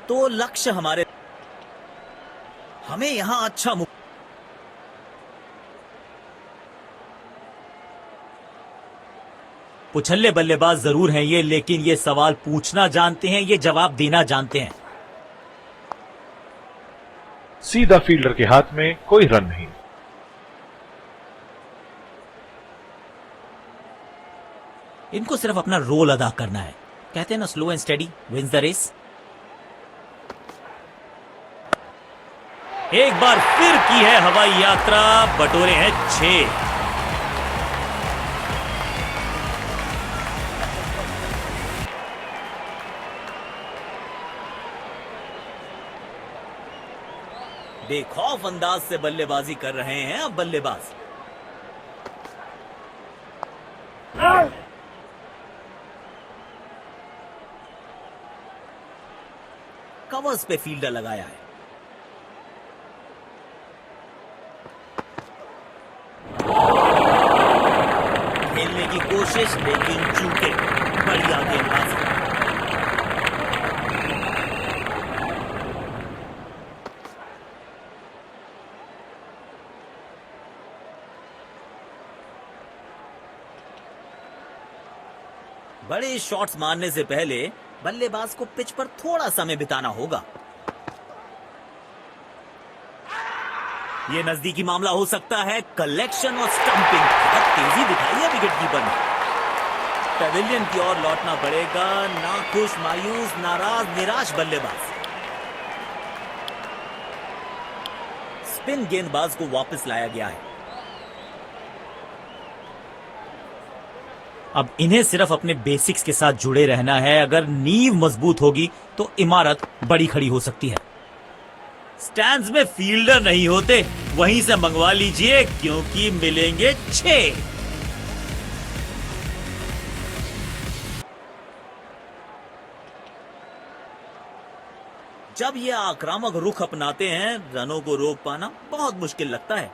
तो लक्ष्य हमें यहां अच्छा उछल्ले बल्लेबाज जरूर हैं ये, लेकिन ये सवाल पूछना जानते हैं, ये जवाब देना जानते हैं। सीधा फील्डर के हाथ में कोई रन नहीं। इनको सिर्फ अपना रोल अदा करना है। कहते हैं ना, slow and steady wins the race. एक बार फिर की है हवाई यात्रा, बटोरे हैं 6। बेखौफ अंदाज से बल्लेबाजी कर रहे हैं अब बल्लेबाज। कवर्स पे फील्डर लगाया है। खेलने की कोशिश, लेकिन चूके। बढ़िया गेंदबाजी। बड़े शॉट्स मारने से पहले बल्लेबाज को पिच पर थोड़ा समय बिताना होगा। यह नजदीकी मामला हो सकता है। कलेक्शन और स्टंपिंग, बहुत तेजी दिखाई है विकेटकीपर ने। पेविलियन की ओर लौटना पड़ेगा। नाखुश, मायूस, नाराज, निराश बल्लेबाज। स्पिन गेंदबाज को वापस लाया गया है। अब इन्हें सिर्फ अपने बेसिक्स के साथ जुड़े रहना है। अगर नींव मजबूत होगी तो इमारत बड़ी खड़ी हो सकती है। स्टैंड्स में फील्डर नहीं होते, वहीं से मंगवा लीजिए, क्योंकि मिलेंगे 6। जब ये आक्रामक रुख अपनाते हैं, रनों को रोक पाना बहुत मुश्किल लगता है।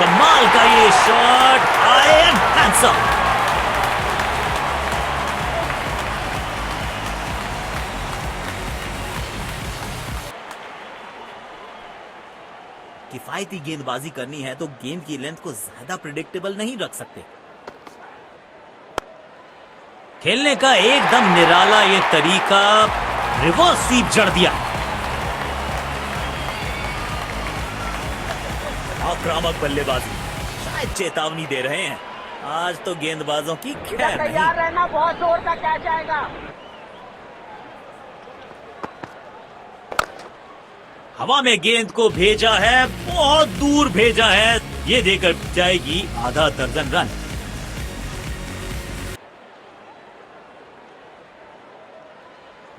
कमाल का ये शॉट, हाई एंड हैंडसम। किफायती गेंदबाजी करनी है तो गेंद की लेंथ को ज्यादा प्रिडिक्टेबल नहीं रख सकते। खेलने का एकदम निराला ये तरीका। रिवर्स स्वीप जड़ दिया। आक्रामक बल्लेबाजी, शायद चेतावनी दे रहे हैं। आज तो गेंदबाजों की खैर नहीं। तैयार रहना, बहुत जोर का कैच आएगा। हवा में गेंद को भेजा है, बहुत दूर भेजा है। ये देकर जाएगी आधा दर्जन रन।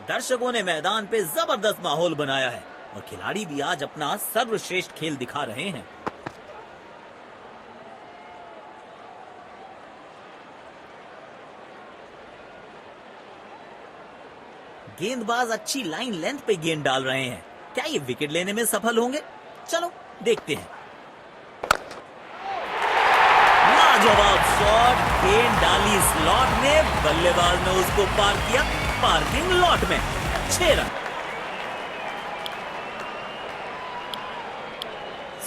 दर्शकों ने मैदान पे जबरदस्त माहौल बनाया है और खिलाड़ी भी आज अपना सर्वश्रेष्ठ खेल दिखा रहे हैं। गेंदबाज अच्छी लाइन लेंथ पे गेंद डाल रहे हैं। क्या ये विकेट लेने में सफल होंगे? चलो देखते हैं। लाजवाब शॉट, गेंद डाली स्लॉट में, बल्लेबाज ने उसको पार किया पार्किंग लॉट में। 6 रन।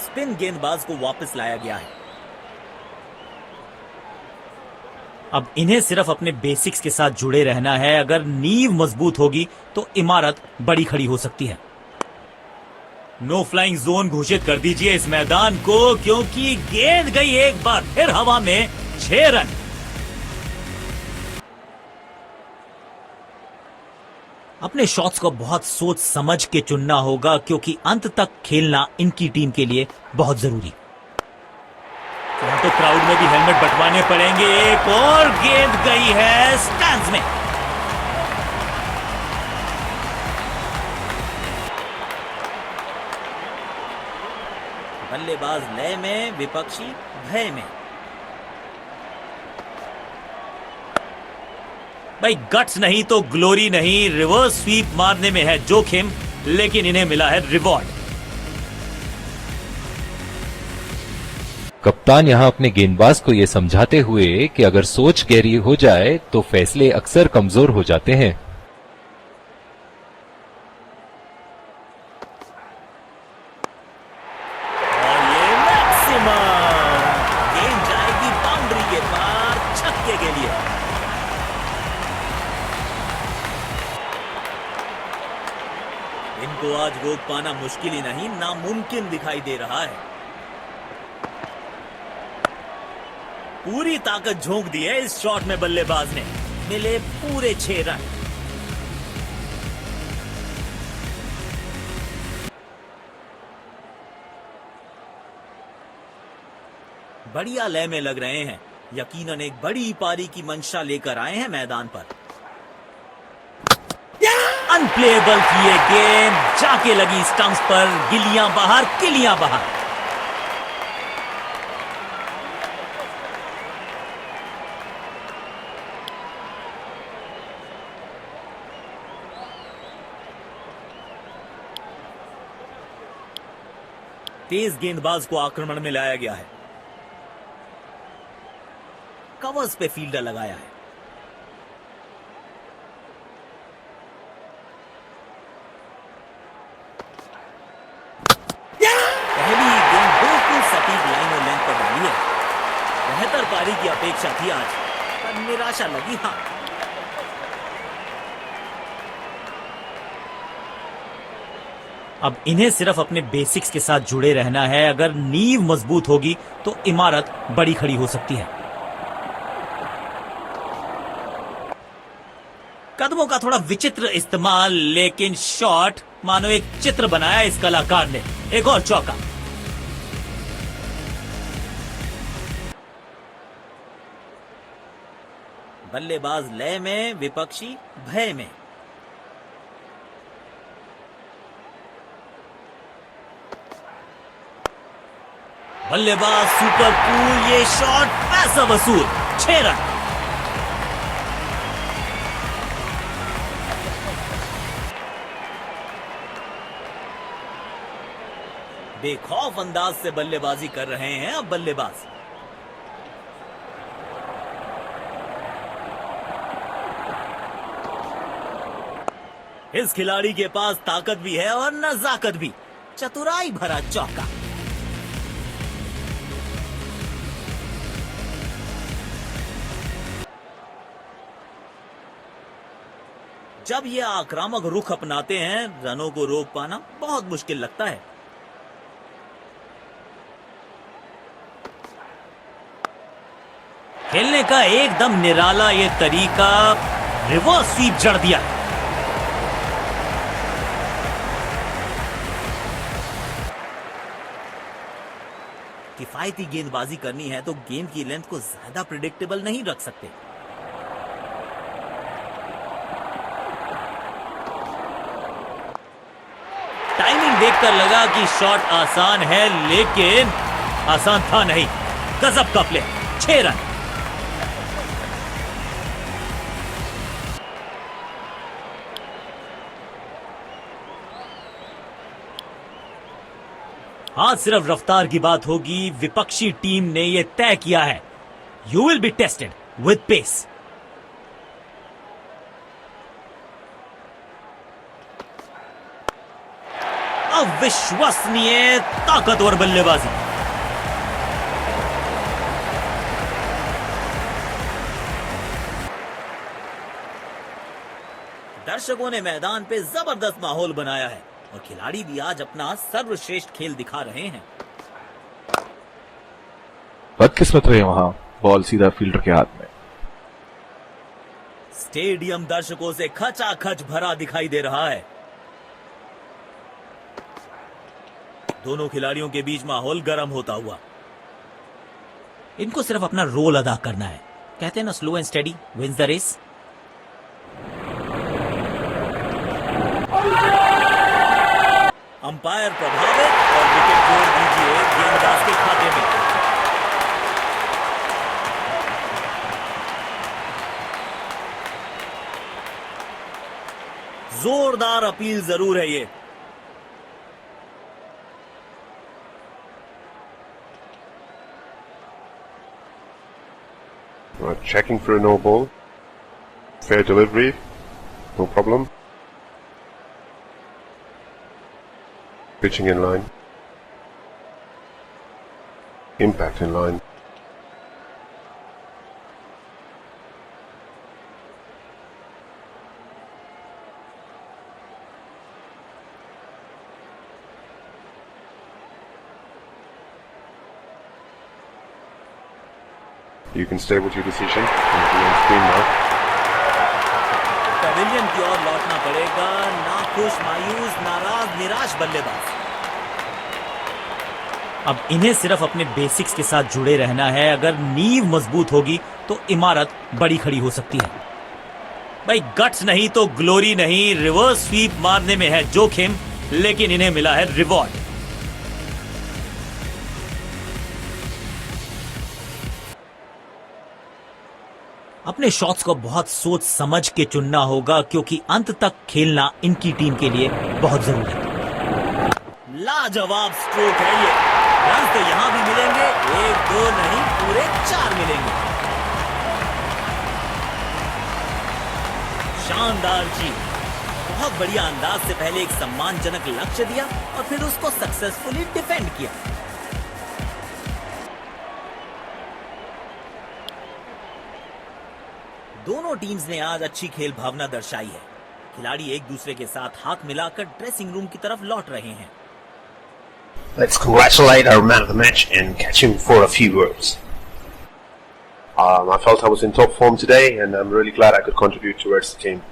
स्पिन गेंदबाज को वापस लाया गया है। अब इन्हें सिर्फ अपने बेसिक्स के साथ जुड़े रहना है। अगर नींव मजबूत होगी तो इमारत बड़ी खड़ी हो सकती है। नो फ्लाइंग जोन घोषित कर दीजिए इस मैदान को, क्योंकि गेंद गई एक बार फिर हवा में। 6 रन। अपने शॉट्स को बहुत सोच समझ के चुनना होगा, क्योंकि अंत तक खेलना इनकी टीम के लिए बहुत जरूरी। तो क्राउड में भी हेलमेट बंटवाने पड़ेंगे। एक और गेंद गई है स्टैंड्स में। बल्लेबाज लय में, विपक्षी भय में। भाई गट्स नहीं तो ग्लोरी नहीं। रिवर्स स्वीप मारने में है जोखिम, लेकिन इन्हें मिला है रिवॉर्ड। कप्तान यहां अपने गेंदबाज को ये समझाते हुए कि अगर सोच गहरी हो जाए तो फैसले अक्सर कमजोर हो जाते हैं। और ये मैक्सिमम गेंद जाएगी बाउंड्री के पार छक्के के लिए। इनको आज रोक पाना मुश्किल ही नहीं, नामुमकिन दिखाई दे रहा है। पूरी ताकत झोंक दी है इस शॉट में बल्लेबाज ने, मिले पूरे 6 रन। बढ़िया लय में लग रहे हैं, यकीनन एक बड़ी पारी की मंशा लेकर आए हैं मैदान पर। अनप्लेएबल की ये गेंद जाके लगी स्टंप्स पर, गिलियां बाहर किलियां बाहर। तेज गेंदबाज को आक्रमण में लाया गया है, कवर्स पे फील्डर लगाया है। पहली गेंद बिल्कुल सटीक लाइन और लेंथ पर डाली है। बेहतर पारी की अपेक्षा थी आज, पर निराशा लगी। हाँ, अब इन्हें सिर्फ अपने बेसिक्स के साथ जुड़े रहना है। अगर नींव मजबूत होगी तो इमारत बड़ी खड़ी हो सकती है। कदमों का थोड़ा विचित्र इस्तेमाल, लेकिन शॉट मानो एक चित्र बनाया इस कलाकार ने। एक और चौका। बल्लेबाज लय में, विपक्षी भय में। बल्लेबाज सुपर कूल, ये शॉट पैसा वसूल। 6 रन। बेखौफ अंदाज से बल्लेबाजी कर रहे हैं अब बल्लेबाज। इस खिलाड़ी के पास ताकत भी है और नजाकत भी। चतुराई भरा चौका। जब ये आक्रामक रुख अपनाते हैं, रनों को रोक पाना बहुत मुश्किल लगता है। खेलने का एकदम निराला ये तरीका, रिवर्स स्वीप जड़ दिया। किफायती गेंदबाजी करनी है तो गेंद की लेंथ को ज्यादा प्रिडिक्टेबल नहीं रख सकते। टाइमिंग देखकर लगा कि शॉट आसान है, लेकिन आसान था नहीं। गजब का प्ले। 6 रन। आज सिर्फ रफ्तार की बात होगी। विपक्षी टीम ने यह तय किया है, you will be tested with pace. अविश्वसनीय ताकतवर बल्लेबाजी। दर्शकों ने मैदान पे जबरदस्त माहौल बनाया है और खिलाड़ी भी आज अपना सर्वश्रेष्ठ खेल दिखा रहे हैं। बदकिस्मत रहे वहां, बॉल सीधा फील्डर के हाथ में। स्टेडियम दर्शकों से खचाखच भरा दिखाई दे रहा है। दोनों खिलाड़ियों के बीच माहौल गर्म होता हुआ। इनको सिर्फ अपना रोल अदा करना है। कहते हैं ना, slow and steady wins the race. Umpire प्रभावित और विकेट जोड़ दीजिए गेंदबाज के खाते में। जोरदार अपील जरूर है ये। Checking for a no ball. Fair delivery. No problem. Pitching in line. Impact in line. You can stay with your decision. It'll be on screen now. Pavilion की ओर लौटना पड़ेगा। नाखुश, मायूस, नाराज, निराश बल्लेबाज। अब इन्हें सिर्फ अपने बेसिक्स के साथ जुड़े रहना है। अगर नींव मजबूत होगी तो इमारत बड़ी खड़ी हो सकती है। भाई गट्स नहीं तो ग्लोरी नहीं। रिवर्स स्वीप मारने में है जोखिम, लेकिन इन्हें मिला है रिवॉर्ड। अपने शॉट्स को बहुत सोच समझ के चुनना होगा, क्योंकि अंत तक खेलना इनकी टीम के लिए बहुत जरूरी है। लाजवाब स्ट्रोक है ये। रन तो यहां भी मिलेंगे, 1-2 नहीं पूरे 4 मिलेंगे। शानदार जी, बहुत बढ़िया अंदाज से पहले एक सम्मानजनक लक्ष्य दिया और फिर उसको सक्सेसफुली डिफेंड किया। दोनों टीम्स ने आज अच्छी खेल भावना दर्शाई है। खिलाड़ी एक दूसरे के साथ हाथ मिलाकर ड्रेसिंग रूम की तरफ लौट रहे हैं। Let's congratulate our man of the match and catch him for a few words. I felt I was in top form today, and I'm really glad I could contribute towards the team.